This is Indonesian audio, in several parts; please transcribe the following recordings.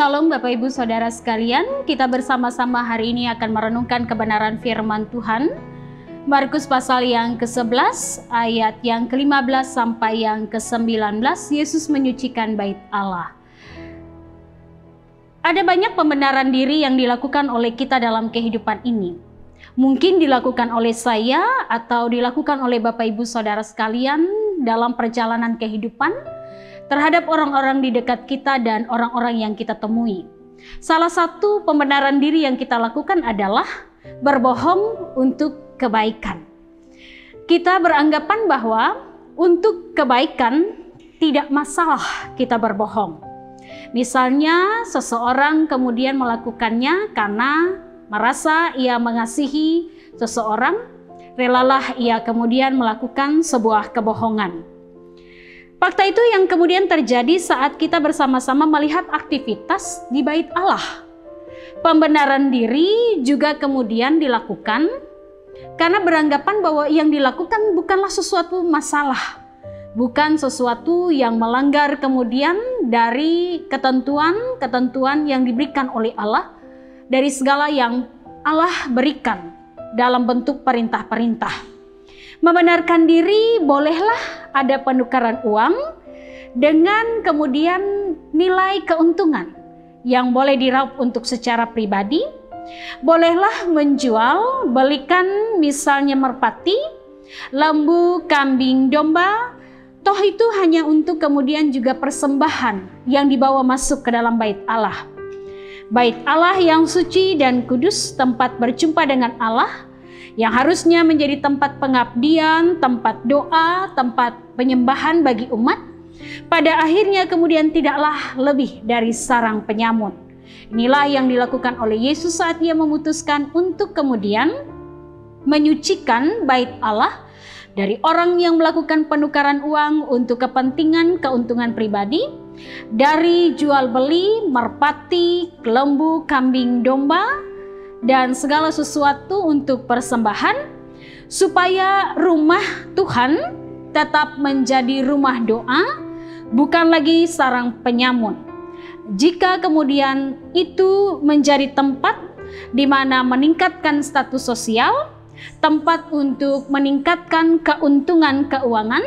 Salam Bapak Ibu Saudara sekalian, kita bersama-sama hari ini akan merenungkan kebenaran firman Tuhan. Markus pasal yang ke-11 ayat yang ke-15 sampai yang ke-19, Yesus menyucikan bait Allah. Ada banyak pembenaran diri yang dilakukan oleh kita dalam kehidupan ini. Mungkin dilakukan oleh saya atau dilakukan oleh Bapak Ibu Saudara sekalian dalam perjalanan kehidupan terhadap orang-orang di dekat kita dan orang-orang yang kita temui. Salah satu pembenaran diri yang kita lakukan adalah berbohong untuk kebaikan. Kita beranggapan bahwa untuk kebaikan tidak masalah kita berbohong. Misalnya seseorang kemudian melakukannya karena merasa ia mengasihi seseorang, relalah ia kemudian melakukan sebuah kebohongan. Fakta itu yang kemudian terjadi saat kita bersama-sama melihat aktivitas di bait Allah. Pembenaran diri juga kemudian dilakukan karena beranggapan bahwa yang dilakukan bukanlah sesuatu masalah, bukan sesuatu yang melanggar kemudian dari ketentuan yang diberikan oleh Allah, dari segala yang Allah berikan dalam bentuk perintah-perintah. Membenarkan diri bolehlah ada penukaran uang dengan kemudian nilai keuntungan yang boleh diraup untuk secara pribadi. Bolehlah menjual, belikan misalnya merpati, lembu, kambing, domba. Toh itu hanya untuk kemudian juga persembahan yang dibawa masuk ke dalam bait Allah. Bait Allah yang suci dan kudus, tempat berjumpa dengan Allah, yang harusnya menjadi tempat pengabdian, tempat doa, tempat penyembahan bagi umat, pada akhirnya kemudian tidaklah lebih dari sarang penyamun. Inilah yang dilakukan oleh Yesus saat ia memutuskan untuk kemudian menyucikan bait Allah dari orang yang melakukan penukaran uang untuk kepentingan keuntungan pribadi, dari jual beli merpati, lembu, kambing, domba, dan segala sesuatu untuk persembahan, supaya rumah Tuhan tetap menjadi rumah doa, bukan lagi sarang penyamun. Jika kemudian itu menjadi tempat di mana meningkatkan status sosial, tempat untuk meningkatkan keuntungan keuangan,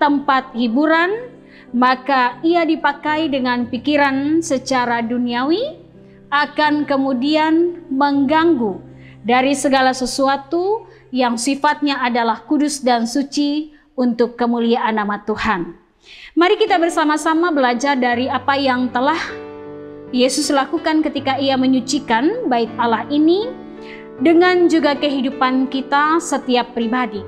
tempat hiburan, maka ia dipakai dengan pikiran secara duniawi, akan kemudian mengganggu dari segala sesuatu yang sifatnya adalah kudus dan suci untuk kemuliaan nama Tuhan. Mari kita bersama-sama belajar dari apa yang telah Yesus lakukan ketika ia menyucikan bait Allah ini dengan juga kehidupan kita setiap pribadi.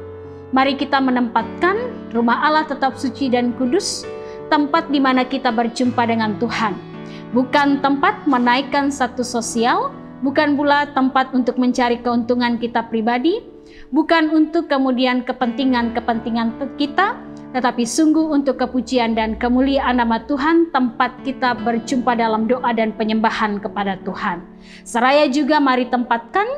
Mari kita menempatkan rumah Allah tetap suci dan kudus, tempat di mana kita berjumpa dengan Tuhan. Bukan tempat menaikkan status sosial, bukan pula tempat untuk mencari keuntungan kita pribadi, bukan untuk kemudian kepentingan-kepentingan kita, tetapi sungguh untuk kepujian dan kemuliaan nama Tuhan, tempat kita berjumpa dalam doa dan penyembahan kepada Tuhan. Seraya juga mari tempatkan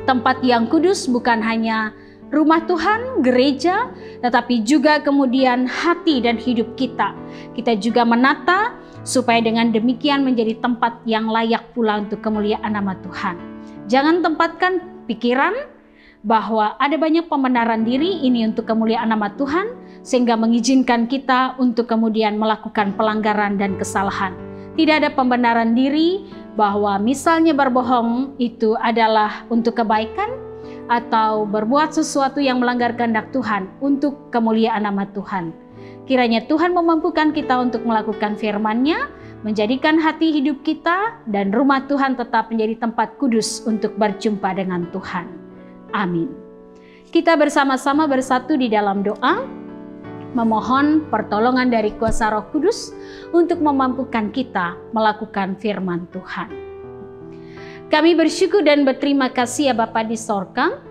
tempat yang kudus bukan hanya rumah Tuhan, gereja, tetapi juga kemudian hati dan hidup kita. Kita juga menata supaya dengan demikian menjadi tempat yang layak pula untuk kemuliaan nama Tuhan. Jangan tempatkan pikiran bahwa ada banyak pembenaran diri ini untuk kemuliaan nama Tuhan, sehingga mengizinkan kita untuk kemudian melakukan pelanggaran dan kesalahan. Tidak ada pembenaran diri bahwa misalnya berbohong itu adalah untuk kebaikan, atau berbuat sesuatu yang melanggar kehendak Tuhan untuk kemuliaan nama Tuhan. Kiranya Tuhan memampukan kita untuk melakukan firman-Nya, menjadikan hati hidup kita dan rumah Tuhan tetap menjadi tempat kudus untuk berjumpa dengan Tuhan. Amin. Kita bersama-sama bersatu di dalam doa, memohon pertolongan dari kuasa Roh Kudus untuk memampukan kita melakukan firman Tuhan. Kami bersyukur dan berterima kasih ya Bapa di sorga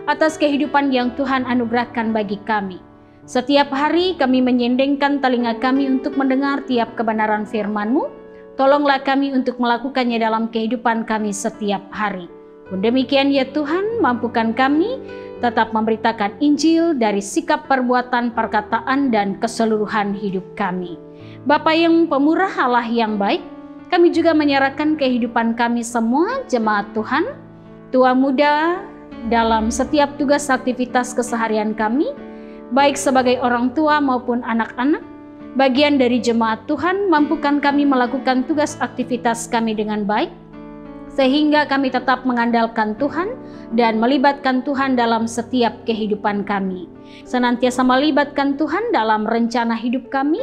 atas kehidupan yang Tuhan anugerahkan bagi kami. Setiap hari kami menyendengkan telinga kami untuk mendengar tiap kebenaran firman-Mu. Tolonglah kami untuk melakukannya dalam kehidupan kami setiap hari. Pun demikian ya Tuhan, mampukan kami tetap memberitakan Injil dari sikap perbuatan, perkataan, dan keseluruhan hidup kami. Bapa yang pemurah, Allah yang baik, Kami juga menyerahkan kehidupan kami semua, jemaat Tuhan, tua muda, dalam setiap tugas aktivitas keseharian kami, baik sebagai orang tua maupun anak-anak, bagian dari jemaat Tuhan. Mampukan kami melakukan tugas aktivitas kami dengan baik, sehingga kami tetap mengandalkan Tuhan dan melibatkan Tuhan dalam setiap kehidupan kami. Senantiasa melibatkan Tuhan dalam rencana hidup kami,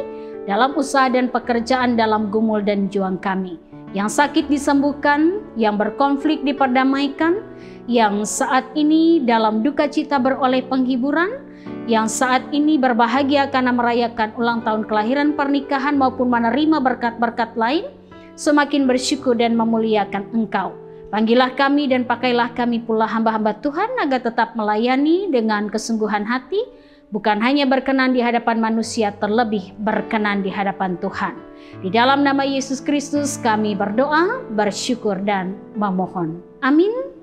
dalam usaha dan pekerjaan, dalam gumul dan juang kami. Yang sakit disembuhkan, yang berkonflik diperdamaikan, yang saat ini dalam duka cita beroleh penghiburan, yang saat ini berbahagia karena merayakan ulang tahun kelahiran pernikahan maupun menerima berkat-berkat lain, semakin bersyukur dan memuliakan Engkau. Panggillah kami dan pakailah kami pula hamba-hamba Tuhan agar tetap melayani dengan kesungguhan hati, bukan hanya berkenan di hadapan manusia, terlebih berkenan di hadapan Tuhan. Di dalam nama Yesus Kristus kami berdoa, bersyukur dan memohon. Amin.